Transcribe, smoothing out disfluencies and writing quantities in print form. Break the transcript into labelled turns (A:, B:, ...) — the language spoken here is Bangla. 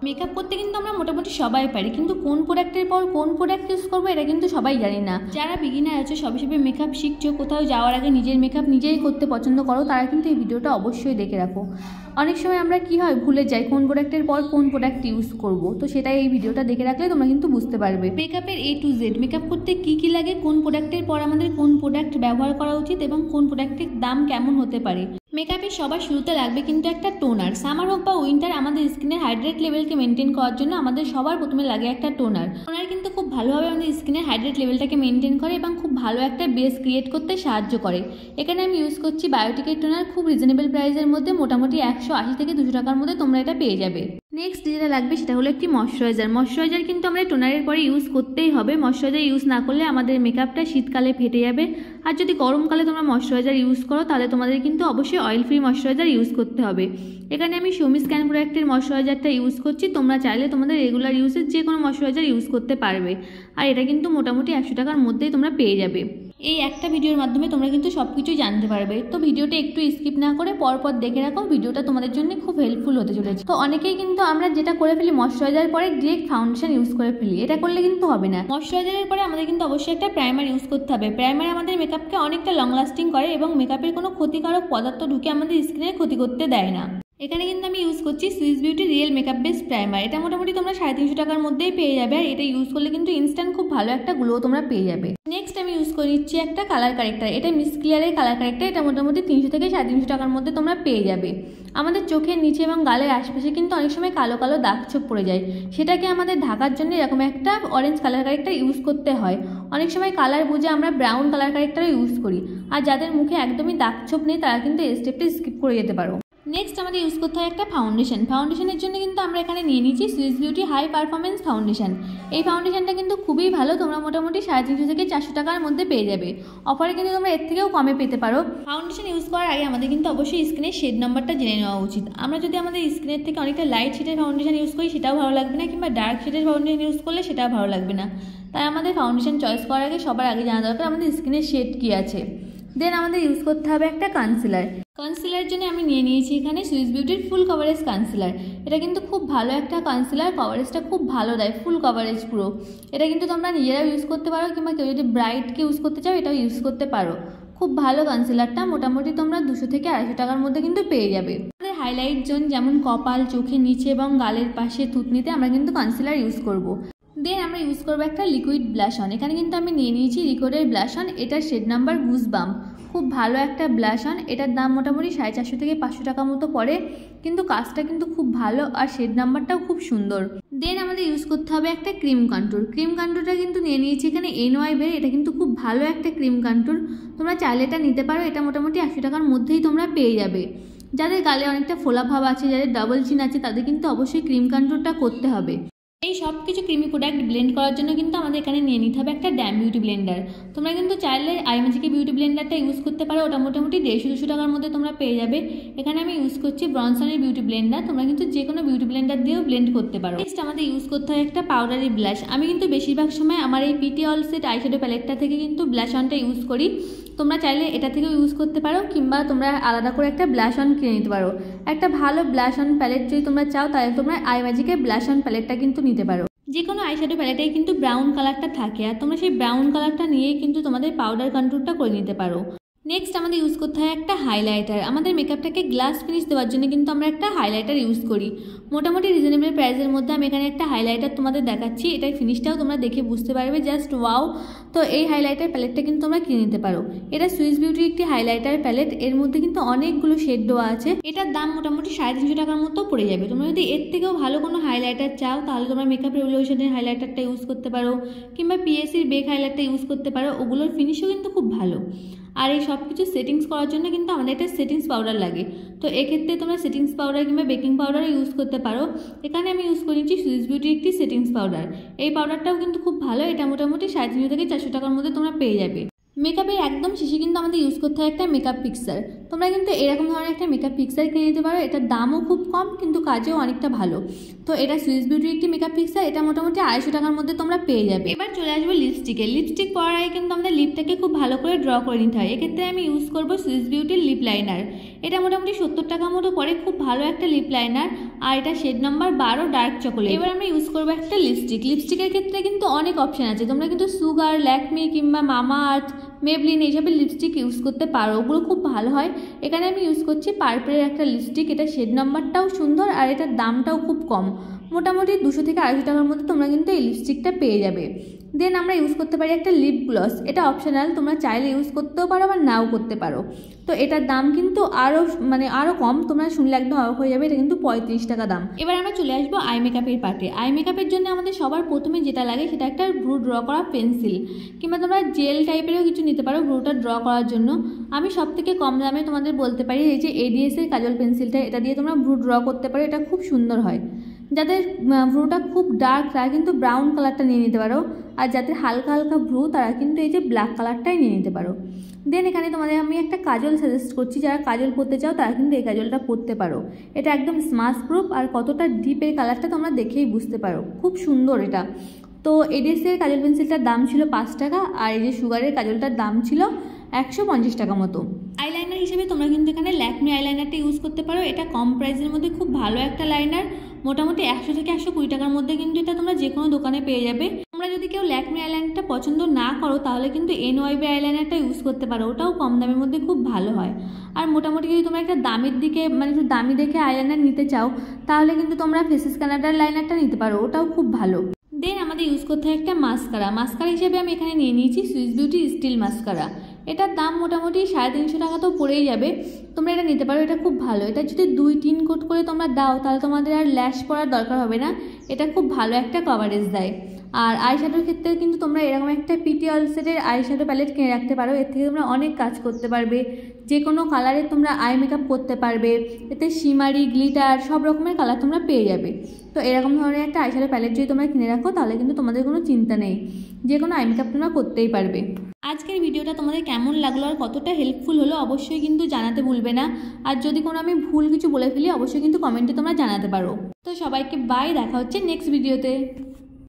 A: মেকআপ করতে কিন্তু আমরা মোটামুটি সবাই পারি, কিন্তু কোন প্রোডাক্টের পর কোন প্রোডাক্ট ইউজ করবো এটা কিন্তু সবাই জানি না। যারা বিগিনার আছে, সবে সবে মেকআপ শিখছো, কোথাও যাওয়ার আগে নিজের মেকআপ নিজেই করতে পছন্দ করো, তারা কিন্তু এই ভিডিওটা অবশ্যই দেখে রাখো। অনেক সময় আমরা কি হয় ভুলে যাই কোন প্রোডাক্টের পর কোন প্রোডাক্ট ইউজ করব, তো সেটাই এই ভিডিওটা দেখে রাখলে তোমরা কিন্তু বুঝতে পারবে। মেকআপের A to Z, মেকআপ করতে কি কি লাগে, কোন প্রোডাক্টের পর আমাদের কোন প্রোডাক্ট ব্যবহার করা উচিত এবং কোন প্রোডাক্টের দাম কেমন হতে পারে। মেকআপের সবার শুরুতে লাগবে কিন্তু একটা টোনার। সামার হোক বা উইন্টার, আমাদের স্কিনের হাইড্রেট লেভেলকে মেনটেন করার জন্য আমাদের সবার প্রথমে লাগে একটা টোনার। টোনার কিন্তু খুব ভালোভাবে আমাদের স্কিনের হাইড্রেট লেভেলটাকে মেনটেন করে এবং খুব ভালো একটা বেস ক্রিয়েট করতে সাহায্য করে। এখানে আমি ইউজ করছি বায়োটিকের টোনার, খুব রিজনেবল প্রাইসের মধ্যে, মোটামুটি 180 থেকে 200 টাকার মধ্যে তোমরা এটা পেয়ে যাবে। নেক্সট যেটা লাগবে সেটা হলো একটি ময়শ্চারাইজার। ময়শ্চারাইজার কিন্তু আমরা টোনারের পরে ইউজ করতেই হবে। ময়শ্চারাইজার ইউজ না করলে আমাদের মেকআপটা শীতকালে ফেটে যাবে, আর যদি গরমকালে তোমরা ময়শ্চারাইজার ইউজ করো তাহলে তোমাদের কিন্তু অবশ্যই অয়েল ফ্রি ময়শ্চারাইজার ইউজ করতে হবে। এখানে আমি শমি স্ক্যান প্রোডাক্টের ময়শ্চারাইজারটা ইউজ করছি, তোমরা চাইলে তোমাদের রেগুলার ইউজের যে কোনো ময়শ্চারাইজার ইউজ করতে পারবে, আর এটা কিন্তু মোটামুটি 100 টাকার মধ্যেই তোমরা পেয়ে যাবে। এই একটা ভিডিওর মাধ্যমে তোমরা কিন্তু সব কিছুই জানতে পারবে, তো ভিডিওটা একটু স্কিপ না করে পরপর দেখে রাখো, ভিডিওটা তোমাদের জন্য খুব হেল্পফুল হতে চলেছে। তো অনেকেই কিন্তু আমরা যেটা করে ফেলি ময়শ্চারাইজার পরে ডিরেক্ট ফাউন্ডেশন ইউজ করে ফেলি, এটা করলে কিন্তু হবে না। ময়শ্চারাইজারের পরে আমাদের কিন্তু অবশ্যই একটা প্রাইমার ইউজ করতে হবে। প্রাইমার আমাদের মেকআপকে অনেকটা লং লাস্টিং করে এবং মেকআপের কোনো ক্ষতিকারক পদার্থ ঢুকে আমাদের স্কিনের ক্ষতি করতে দেয় না। এখানে কিন্তু আমি ইউজ করছি Swiss beauty real makeup base primer. এটা মোটামুটি তোমরা 350 টাকার মধ্যেই পেয়ে যাবে, আর এটা ইউজ করলে কিন্তু ইনস্ট্যান্ট খুব ভালো একটা গ্লো তোমরা পেয়ে যাবে। নেক্সট আমি ইউজ করে নিচ্ছি একটা কালার কারেক্টার। এটা মিস ক্লিয়ারের কালার কারেক্টার, এটা মোটামুটি 300 থেকে 350 টাকার মধ্যে তোমরা পেয়ে যাবে। আমাদের চোখের নিচে এবং গালের আশপাশে কিন্তু অনেক সময় কালো কালো দাগ ছোপ পড়ে যায়, সেটাকে আমাদের ঢাকার জন্য এরকম একটা অরেঞ্জ কালার কারেক্টার ইউজ করতে হয়। অনেক সময় কালার বুঝে আমরা ব্রাউন কালার কারেক্টারও ইউজ করি, আর যাদের মুখে একদমই দাগ ছোপ নেই তারা কিন্তু এই স্টেপটা স্কিপ করে যেতে পারো। নেক্সট আমাদের ইউজ করতে হয় একটা ফাউন্ডেশন। ফাউন্ডেশনের জন্য কিন্তু আমরা এখানে নিয়ে নিচ্ছি Swiss beauty high performance foundation. এই ফাউন্ডেশনটা কিন্তু খুবই ভালো, তোমরা মোটামুটি 350 থেকে 400 টাকার মধ্যে পেয়ে যাবে। অফারে কিন্তু তোমরা এর থেকেও কমে পেতে পারো। ফাউন্ডেশন ইউজ করার আগে আমাদের কিন্তু অবশ্যই স্কিনের শেড নাম্বারটা জেনে নেওয়া উচিত। আমরা যদি আমাদের স্কিনের থেকে অনেকটা লাইট শেডের ফাউন্ডেশন ইউজ করি সেটাও ভালো লাগবে না, কিংবা ডার্ক শেডের ফাউন্ডেশন ইউজ করলে সেটাও ভালো লাগবে না। তাই আমাদের ফাউন্ডেশন চয়েস করার আগে সবার আগে জানা দরকার আমাদের স্কিনের শেড কী আছে। দেন আমাদের ইউজ করতে হবে একটা কনসিলার। কনসিলারের জন্য আমি নিয়ে নিয়েছি এখানে সুইস বিউটির ফুল কভারেজ কনসিলার। এটা কিন্তু খুব ভালো একটা কনসিলার, কভারেজটা খুব ভালো দেয়, ফুল কভারেজ পুরো। এটা কিন্তু তোমরা নিজেরাও ইউজ করতে পারো, কিংবা কেউ যদি ব্রাইটকে ইউজ করতে চাও এটাও ইউজ করতে পারো। খুব ভালো কনসিলারটা, মোটামুটি তোমরা 200 থেকে 250 টাকার মধ্যে কিন্তু পেয়ে যাবে। আমাদের হাইলাইট জোন যেমন কপাল, চোখের নিচে এবং গালের পাশে, থুতনিতে আমরা কিন্তু কনসিলার ইউজ করব। দেন আমরা ইউজ করবো একটা লিকুইড ব্লাশ অন। এখানে কিন্তু আমি নিয়ে নিয়েছি লিকুইডের ব্লাশ অন, এটার শেড নাম্বার গুজবাম্প। খুব ভালো একটা ব্লাশ অন, এটার দাম মোটামুটি 450 থেকে 500 টাকা মতো পড়ে, কিন্তু কাজটা কিন্তু খুব ভালো আর শেড নাম্বারটাও খুব সুন্দর। দেন আমাদের ইউজ করতে হবে একটা ক্রিম কন্ট্যুর। ক্রিম কন্ট্যুরটা কিন্তু নিয়ে নিয়েছি এখানে NY বের, এটা কিন্তু খুব ভালো একটা ক্রিম কন্ট্যুর, তোমরা চাইলে এটা নিতে পারো। এটা মোটামুটি 80 টাকার মধ্যেই তোমরা পেয়ে যাবে। যাদের গালে অনেকটা ফোলা ভাব আছে, যাদের ডাবল চিন আছে, তাদের কিন্তু অবশ্যই ক্রিম কন্ট্যুরটা করতে হবে। এই সব কিছু ক্রিমি প্রোডাক্ট ব্লেন্ড করার জন্য কিন্তু আমাদের এখানে নিয়ে নিতে হবে একটা ড্যাম বিউটি ব্লেন্ডার। তোমরা কিন্তু চাইলে আইম্যাজিকের বিউটি ব্লেন্ডারটা ইউজ করতে পারো, ওটা মোটামুটি 150-200 টাকার মধ্যে তোমরা পেয়ে যাবে। এখানে আমি ইউজ করছি ব্রনসনের বিউটি ব্লেন্ডার, তোমরা কিন্তু যে কোনো বিউটি ব্লেন্ডার দিয়েও ব্লেন্ড করতে পারো। নেক্সট আমাদের ইউজ করতে হয় একটা পাউডারি ব্লাশ। আমি কিন্তু বেশিরভাগ সময় আমার এই পিটি অল সেট আইশ্যাডো প্যালেটটা থেকে কিন্তু ব্লাশ অনটা ইউজ করি। তোমরা চাইলে এটা থেকেও ইউজ করতে পারো, কিংবা তোমরা আলাদা করে একটা ব্লাশ অন কিনে নিতে পারো। একটা ভালো ব্লাশ অন প্যালেট যদি তোমরা চাও তাহলে তোমরা আইম্যাজিকের ব্লাশ অন প্যালেটটা কিন্তু নিতে পারো। যে কোনো আইশ্যাডো প্যালেটেই কিন্তু ব্রাউন কালারটা থাকে, আর তোমরা সেই ব্রাউন কালারটা নিয়েই কিন্তু তোমাদের পাউডার কন্ট্যুরটা করে নিতে পারো। নেক্সট আমাদের ইউজ করতে হয় একটা হাইলাইটার। আমাদের মেকআপটাকে গ্লাস ফিনিশ দেওয়ার জন্য কিন্তু আমরা একটা হাইলাইটার ইউজ করি। মোটামুটি রিজনেবল প্রাইসের মধ্যে আমি এখানে একটা হাইলাইটার তোমাদের দেখাচ্ছি, এটার ফিনিশটাও তোমরা দেখে বুঝতে পারবে, জাস্ট ওয়াও। তো এই হাইলাইটার প্যালেটটা কিন্তু তোমরা কিনে নিতে পারো। এটা সুইস বিউটির একটি হাইলাইটার প্যালেট, এর মধ্যে কিন্তু অনেকগুলো শেড দেওয়া আছে। এটার দাম মোটামুটি 350 টাকার মতো পড়ে যাবে। তোমরা যদি এর থেকেও ভালো কোনো হাইলাইটার চাও তাহলে তোমরা মেকআপ রেভলিউশনের হাইলাইটারটা ইউজ করতে পারো, কিংবা PSCর বেক হাইলাইটারটা ইউজ করতে পারো, ওগুলোর ফিনিশও কিন্তু খুব ভালো। আর এই সব কিছু সেটিংস করার জন্য কিন্তু আমাদের একটা সেটিংস পাউডার লাগে, তো এক্ষেত্রে তোমরা সেটিংস পাউডার কিংবা বেকিং পাউডারও ইউজ করতে পারো। এখানে আমি ইউজ করে নিচ্ছি সুইস বিউটির একটি সেটিংস পাউডার। এই পাউডারটাও কিন্তু খুব ভালো, এটা মোটামুটি 350 থেকে 400 টাকার মধ্যে তোমরা পেয়ে যাবে। মেকআপের একদম শেষে কিন্তু আমাদের ইউজ করতে হয় একটা মেকআপ ফিক্সার। তোমরা কিন্তু এরকম ধরনের একটা মেকআপ ফিক্সার কিনে নিতে পারো। এটার দামও খুব কম কিন্তু কাজেও অনেকটা ভালো। তো এটা সুইস বিউটির একটি মেকআপ ফিক্সার, এটা মোটামুটি 250 টাকার মধ্যে তোমরা পেয়ে যাবে। এবার চলে আসবো লিপস্টিকে। লিপস্টিক পরার আগে কিন্তু আমাদের লিপটাকে খুব ভালো করে ড্র করে নিতে হয়। এক্ষেত্রে আমি ইউজ করবো সুইস বিউটির লিপ লাইনার। এটা মোটামুটি 70 টাকা মতো পড়ে, খুব ভালো একটা লিপ লাইনার, আর এটা শেড নাম্বার 12 ডার্ক চকোলেট। এবার আমি ইউজ করবো একটা লিপস্টিক। লিপস্টিকের ক্ষেত্রে কিন্তু অনেক অপশান আছে, তোমরা কিন্তু সুগার, ল্যাকমি কিংবা মামা আর্থ, মেবলিন এইসবের লিপস্টিক ইউজ করতে পারো, ওগুলো খুব ভালো হয়। এখানে আমি ইউজ করছি পার্পলের একটা লিপস্টিক, এটা শেড নাম্বারটাও সুন্দর আর এটার দামটাও খুব কম, মোটামুটি 200 থেকে 250 টাকার মধ্যে তোমরা কিন্তু এই লিপস্টিকটা পেয়ে যাবে। দেন আমরা ইউজ করতে পারি একটা লিপ গ্লস, এটা অপশনাল, তোমরা চাইলে ইউজ করতেও পারো বা নাও করতে পারো। তো এটার দাম কিন্তু আরও কম, তোমরা শুনলে একদম অবাক হয়ে যাবে, এটা কিন্তু 35 টাকা দাম। এবার আমরা চলে আসবো আই মেকআপের পার্টে। আই মেকআপের জন্য আমাদের সবার প্রথমে যেটা লাগে সেটা একটা ভ্রু ড্র করা পেন্সিল, কিংবা তোমরা জেল টাইপেরও কিছু নিতে পারো ভ্রুটা ড্র করার জন্য। আমি সব থেকে কম দামে তোমাদের বলতে পারি এই যে ADS এর কাজল পেন্সিলটা, এটা দিয়ে তোমরা ভ্রু ড্র করতে পারো, এটা খুব সুন্দর হয়। যাদের ভ্রুটা খুব ডার্ক তারা কিন্তু ব্রাউন কালারটা নিয়ে নিতে পারো, আর যাদের হালকা হালকা ভ্রু তারা কিন্তু এই যে ব্ল্যাক কালারটাই নিয়ে নিতে পারো। দেন এখানে তোমাদের আমি একটা কাজল সাজেস্ট করছি, যারা কাজল পরতে চাও তারা কিন্তু এই কাজলটা পরতে পারো। এটা একদম স্মাশ প্রুফ, আর কতটা ডিপের কালারটা তোমরা দেখেই বুঝতে পারো, খুব সুন্দর এটা। তো ADS এর কাজল পেন্সিলটার দাম ছিল 5 টাকা, আর এই যে সুগারের কাজলটার দাম ছিল 150 টাকা মতো। আইলাইনার হিসেবে তোমরা কিন্তু এখানে ল্যাকমি আইলাইনারটা ইউজ করতে পারো, এটা কম প্রাইসের মধ্যে খুব ভালো একটা লাইনার, মোটামুটি 100 থেকে 120 টাকার মধ্যে কিন্তু এটা তোমরা যে কোনো দোকানে পেয়ে যাবে। তোমরা যদি কেউ ল্যাকমি আইলাইনারটা পছন্দ না করো তাহলে কিন্তু NYB আইলাইনারটা ইউজ করতে পারো, ওটাও কম দামের মধ্যে খুব ভালো হয়। আর মোটামুটি যদি তোমরা একটা দামের দিকে একটু দামি দেখে আইলাইনার নিতে চাও তাহলে কিন্তু তোমরা ফেসেস কানাডার লাইনারটা নিতে পারো, ওটাও খুব ভালো। দেন আমাদের ইউজ করতে হয় একটা মাস্কারা। মাস্কারা হিসেবে আমি এখানে নিয়ে নিয়েছি সুইস বিউটি স্টিল মাস্কারা। এটার দাম মোটামুটি 350 টাকা তো পড়েই যাবে, তোমরা এটা নিতে পারো, এটা খুব ভালো। এটা যদি 2-3 কোট করে তোমরা দাও তাহলে তোমাদের আর ল্যাশ পরার দরকার হবে না, এটা খুব ভালো একটা কভারেজ দেয়। আর আইশ্যাডোর ক্ষেত্রে কিন্তু তোমরা এরকম একটা PT অলসেটের আইশ্যাডো প্যালেট কিনে রাখতে পারো, এর থেকে তোমরা অনেক কাজ করতে পারবে, যে কোনো কালারে তোমরা আই মেকআপ করতে পারবে, এতে শিমারি, গ্লিটার সব রকমের কালার তোমরা পেয়ে যাবে। তো এরকম ধরনের একটা আইশ্যাডো প্যালেট যদি তোমরা কিনে রাখো তাহলে কিন্তু তোমাদের কোনো চিন্তা নেই, যে কোনো আই মেকআপ তোমরা করতেই পারবে। আজকের ভিডিওটা তোমাদের কেমন লাগলো আর কতটা হেল্পফুল হলো অবশ্যই কিন্তু জানাতে ভুলবে না, আর যদি কোনো আমি ভুল কিছু বলে ফেলি অবশ্যই কিন্তু কমেন্টে তোমরা জানাতে পারো। তো সবাইকে বাই, দেখা হচ্ছে নেক্সট ভিডিওতে।